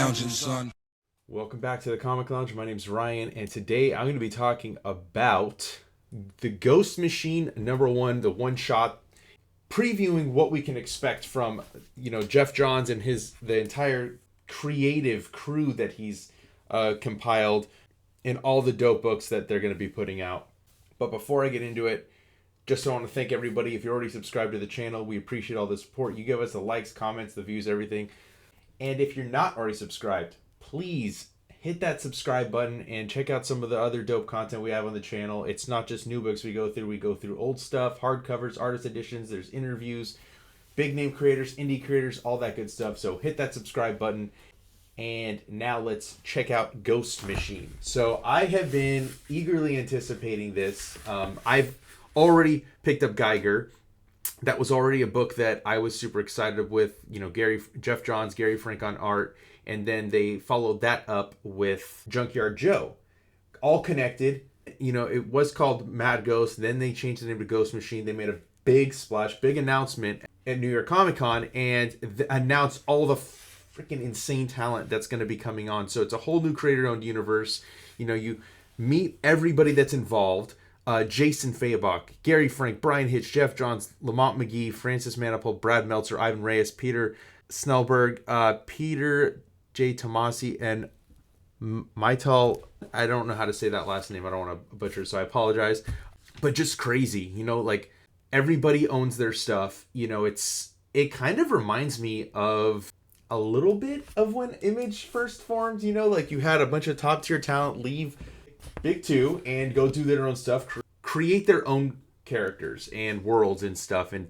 lounging, son. Welcome back to the Comic Lounge. My name's Ryan, and today I'm going to be talking about the Ghost Machine #1, the one shot, previewing what we can expect from Geoff Johns and the entire creative crew that he's compiled in all the dope books that they're going to be putting out. But before I get into it, just want to thank everybody. If you're already subscribed to the channel, we appreciate all the support. You give us the likes, comments, the views, everything. And if you're not already subscribed, please hit that subscribe button and check out some of the other dope content we have on the channel. It's not just new books we go through old stuff, hardcovers, artist editions, there's interviews, big name creators, indie creators, all that good stuff. So hit that subscribe button. And now let's check out Ghost Machine. So I have been eagerly anticipating this. I've already picked up Geiger. That was already a book that I was super excited with. Geoff Johns, Gary Frank on art. And then they followed that up with Junkyard Joe. All connected. It was called Mad Ghost. Then they changed the name to Ghost Machine. They made a big splash, big announcement at New York Comic Con and announced all the freaking insane talent that's going to be coming on. So it's a whole new creator-owned universe. You meet everybody that's involved. Jason Fabok, Gary Frank, Bryan Hitch, Geoff Johns, Lamont Magee, Francis Manapul, Brad Meltzer, Ivan Reis, Peter Snellberg, Peter J. Tomasi, and Maytal. I don't know how to say that last name. I don't want to butcher, so I apologize. But just crazy, everybody owns their stuff. It kind of reminds me of a little bit of when Image first formed. You had a bunch of top tier talent leave Big Two and go do their own stuff, create their own characters and worlds and stuff and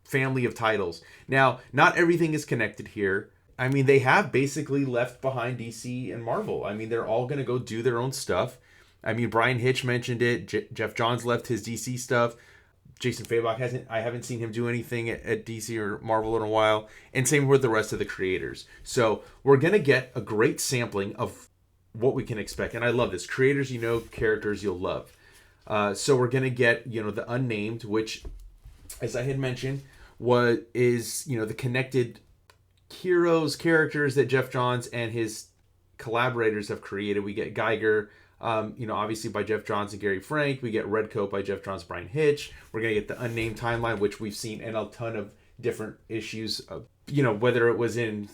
family of titles. Now, not everything is connected here. They have basically left behind DC and Marvel. They're all going to go do their own stuff. Bryan Hitch mentioned it. Geoff Johns left his DC stuff. Jason Fabok hasn't. I haven't seen him do anything at DC or Marvel in a while. And same with the rest of the creators. So we're going to get a great sampling of what we can expect. And I love this. Creators characters you'll love. So we're going to get, the Unnamed, which, as I had mentioned, is the connected heroes, characters that Geoff Johns and his collaborators have created. We get Geiger, obviously by Geoff Johns and Gary Frank. We get Redcoat by Geoff Johns, Bryan Hitch. We're going to get the Unnamed timeline, which we've seen in a ton of different issues, whether it was in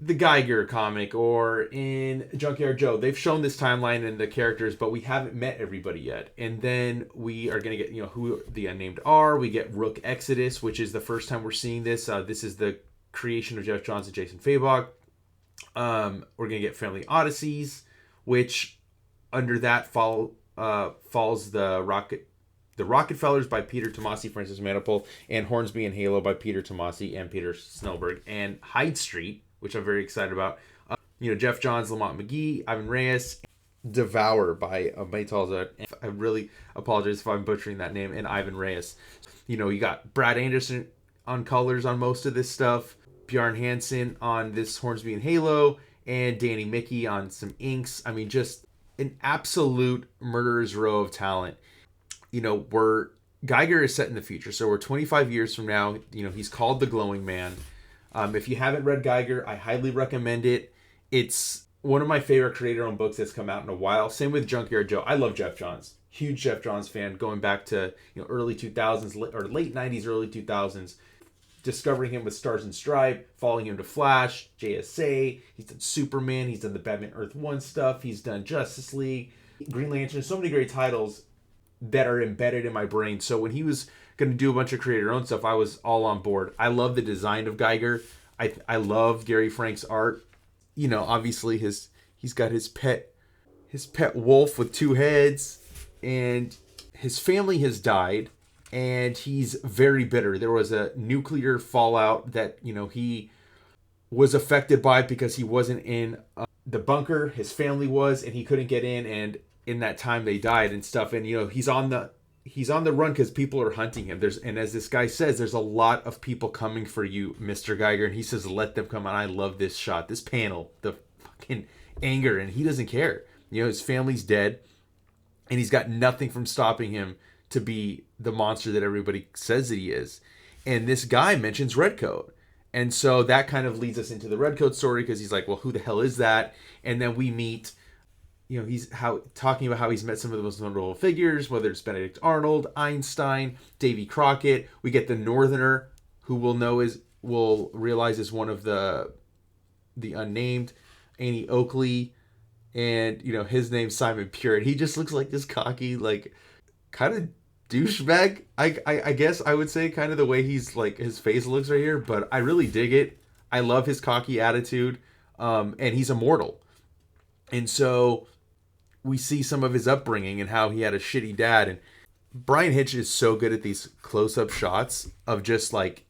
the Geiger comic or in Junkyard Joe. They've shown this timeline and the characters, but we haven't met everybody yet. And then we are going to get, who the Unnamed are. We get Rook Exodus, which is the first time we're seeing this. This is the creation of Geoff Johns and Jason Fabok. We're going to get Family Odysseys, which under that falls the Rocketfellers by Peter Tomasi, Francis Manapul, and Hornsby and Halo by Peter Tomasi and Peter Snellberg, and Hyde Street, which I'm very excited about. Geoff Johns, Lamont Magee, Ivan Reis, Devour by Maytal Zchut. I really apologize if I'm butchering that name, and Ivan Reis. You got Brad Anderson on colors on most of this stuff, Bjarne Hansen on this Hornsby and Halo, and Danny Mickey on some inks. Just an absolute murderer's row of talent. Geiger is set in the future, so we're 25 years from now. He's called the Glowing Man. If you haven't read Geiger, I highly recommend it. It's one of my favorite creator-owned books that's come out in a while. Same with Junkyard Joe. I love Geoff Johns. Huge Geoff Johns fan, going back to early 2000s or late 90s, early 2000s. Discovering him with Stars and Stripe, following him to Flash, JSA. He's done Superman. He's done the Batman Earth 1 stuff. He's done Justice League, Green Lantern. So many great titles that are embedded in my brain. So when he was going to do a bunch of creator-owned stuff, I was all on board. I love the design of Geiger. I love Gary Frank's art. Obviously he's got his pet wolf with 2 heads, and his family has died, and he's very bitter. There was a nuclear fallout that he was affected by because he wasn't in the bunker. His family was, and he couldn't get in, and in that time they died and stuff. And he's on the run because people are hunting him. And as this guy says, there's a lot of people coming for you, Mr. Geiger. And he says, let them come on. I love this shot, this panel, the fucking anger, and he doesn't care. His family's dead, and he's got nothing from stopping him to be the monster that everybody says that he is. And this guy mentions Redcoat. And so that kind of leads us into the Redcoat story because he's like, well, who the hell is that? And then we meet, he's talking about how he's met some of the most notable figures, whether it's Benedict Arnold, Einstein, Davy Crockett. We get the Northerner, who we'll realize is one of the unnamed, Annie Oakley, and his name's Simon Pure. He just looks like this cocky, like, kind of douchebag. I guess I would say, kind of the way he's like his face looks right here, but I really dig it. I love his cocky attitude, and he's immortal. And so we see some of his upbringing and how he had a shitty dad. And Bryan Hitch is so good at these close-up shots of just like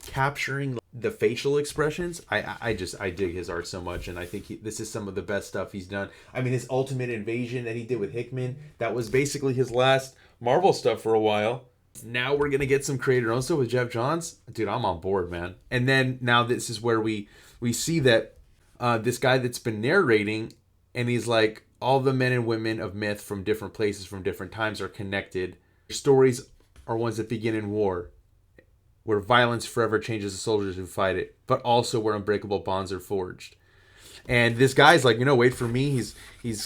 capturing the facial expressions. I dig his art so much, and I think this is some of the best stuff he's done. I mean, his Ultimate Invasion that he did with Hickman, that was basically his last Marvel stuff for a while. Now we're gonna get some creator own stuff with Geoff Johns. Dude, I'm on board, man. And then now this is where we see that this guy that's been narrating, and he's like, all the men and women of myth from different places, from different times, are connected. Stories are ones that begin in war, where violence forever changes the soldiers who fight it, but also where unbreakable bonds are forged. And this guy's like, wait for me. He's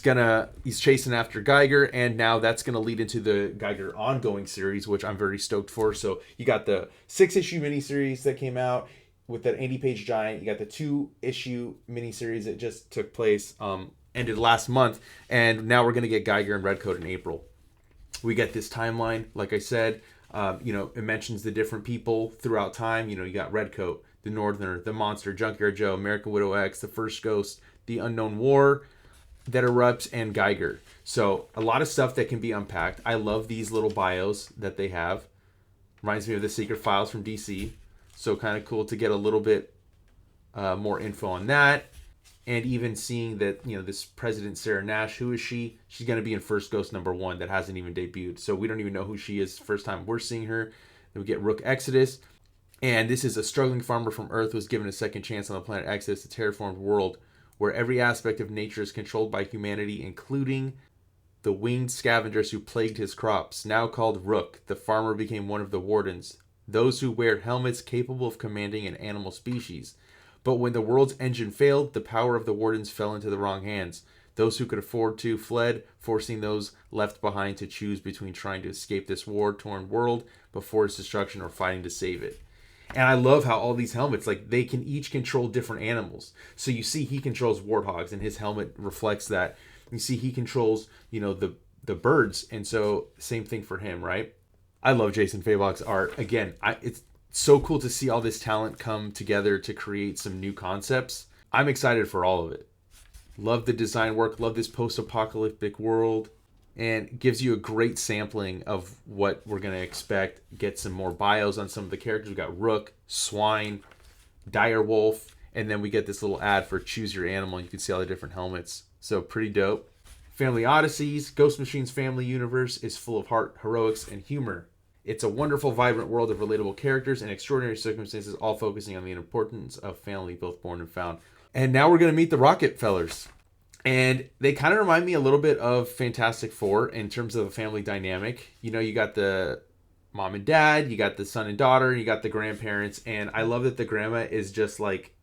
chasing after Geiger, and now that's gonna lead into the Geiger ongoing series, which I'm very stoked for. So you got the 6-issue miniseries that came out with that 80-page giant. You got the 2-issue miniseries that just took place, ended last month, and now we're gonna get Geiger and Redcoat in April. We get this timeline, like I said. It mentions the different people throughout time. You got Redcoat, the Northerner, the Monster, Junkyard Joe, American Widow X, the First Ghost, the Unknown War that erupts, and Geiger. So a lot of stuff that can be unpacked. I love these little bios that they have. Reminds me of the Secret Files from DC. So kind of cool to get a little bit more info on that. And even seeing that, this President Sarah Nash, who is she? She's going to be in First Ghost #1 that hasn't even debuted. So we don't even know who she is. First time we're seeing her. Then we get Rook Exodus. And this is a struggling farmer from Earth was given a second chance on the planet Exodus, a terraformed world where every aspect of nature is controlled by humanity, including the winged scavengers who plagued his crops. Now called Rook, the farmer became one of the wardens, those who wear helmets capable of commanding an animal species. But when the world's engine failed, the power of the wardens fell into the wrong hands. Those who could afford to fled, forcing those left behind to choose between trying to escape this war-torn world before its destruction or fighting to save it. And I love how all these helmets, like, they can each control different animals. So you see he controls warthogs, and his helmet reflects that. You see he controls, the birds, and so same thing for him, right? I love Jason Fabok's art. Again, it's so cool to see all this talent come together to create some new concepts. I'm excited for all of it. Love the design work, love this post-apocalyptic world, and gives you a great sampling of what we're going to expect. Get some more bios on some of the characters. We got Rook, Swine, Direwolf, and then we get this little ad for Choose Your Animal. You can see all the different helmets. So pretty dope. Family Odysseys, Ghost Machine's family universe is full of heart, heroics, and humor. It's a wonderful, vibrant world of relatable characters and extraordinary circumstances, all focusing on the importance of family, both born and found. And now we're going to meet the Rocketfellers. And they kind of remind me a little bit of Fantastic Four in terms of the family dynamic. You got the mom and dad, you got the son and daughter, you got the grandparents. And I love that the grandma is just like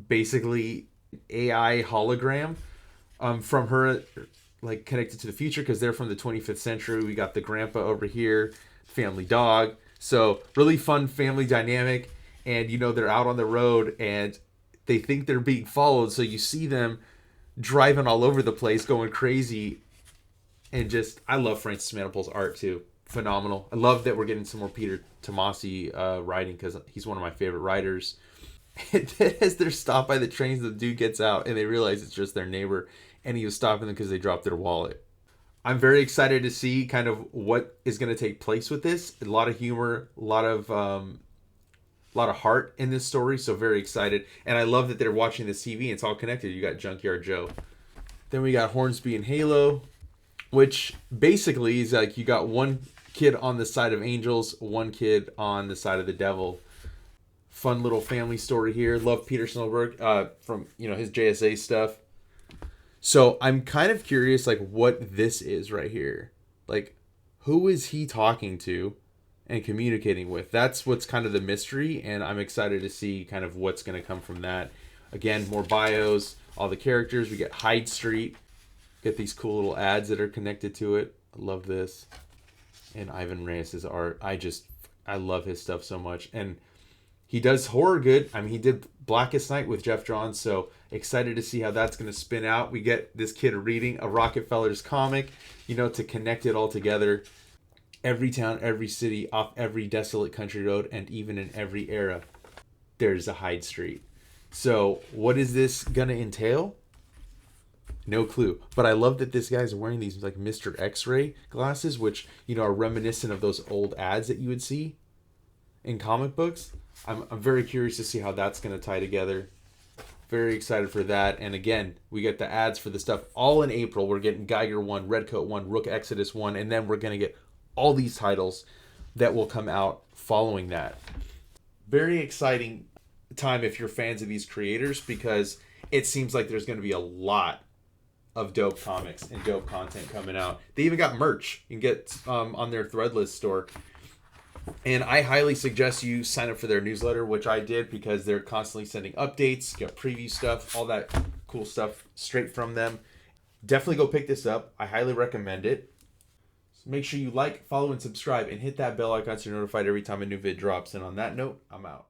basically AI hologram from her, like connected to the future because they're from the 25th century. We got the grandpa over here, family dog. So really fun family dynamic. And they're out on the road and they think they're being followed. So you see them driving all over the place, going crazy. And just, I love Francis Manapul's art too. Phenomenal. I love that we're getting some more Peter Tomasi writing because he's one of my favorite writers. And then as they're stopped by the trains, the dude gets out and they realize it's just their neighbor and he was stopping them because they dropped their wallet. I'm very excited to see kind of what is going to take place with this. A lot of humor, a lot of heart in this story, so very excited. And I love that they're watching this TV and it's all connected. You got Junkyard Joe. Then we got Hornsby and Halo, which basically is like you got one kid on the side of angels, one kid on the side of the devil. Fun little family story here. Love Peter Snowberg from his JSA stuff. So I'm kind of curious like what this is right here. Like who is he talking to? and communicating with. That's what's kind of the mystery, and I'm excited to see kind of what's going to come from that. Again, more bios, all the characters. We get Hyde Street. Get these cool little ads that are connected to it. I love this. And Ivan Reis' art. I love his stuff so much. And he does horror good. I mean, he did Blackest Night with Geoff Johns, so excited to see how that's going to spin out. We get this kid reading a Rocketfellers comic, to connect it all together. Every town, every city, off every desolate country road, and even in every era, there's a Hyde Street. So what is this going to entail? No clue. But I love that this guy's wearing these like Mr. X-ray glasses, which, are reminiscent of those old ads that you would see in comic books. I'm very curious to see how that's going to tie together. Very excited for that. And again, we get the ads for the stuff all in April. We're getting Geiger 1, Redcoat 1, Rook Exodus 1, and then we're going to get all these titles that will come out following that. Very exciting time if you're fans of these creators, because it seems like there's going to be a lot of dope comics and dope content coming out. They even got merch you can get on their Threadless store. And I highly suggest you sign up for their newsletter, which I did, because they're constantly sending updates, get preview stuff, all that cool stuff straight from them. Definitely go pick this up. I highly recommend it. So make sure you like, follow, and subscribe, and hit that bell icon so you're notified every time a new vid drops. And on that note, I'm out.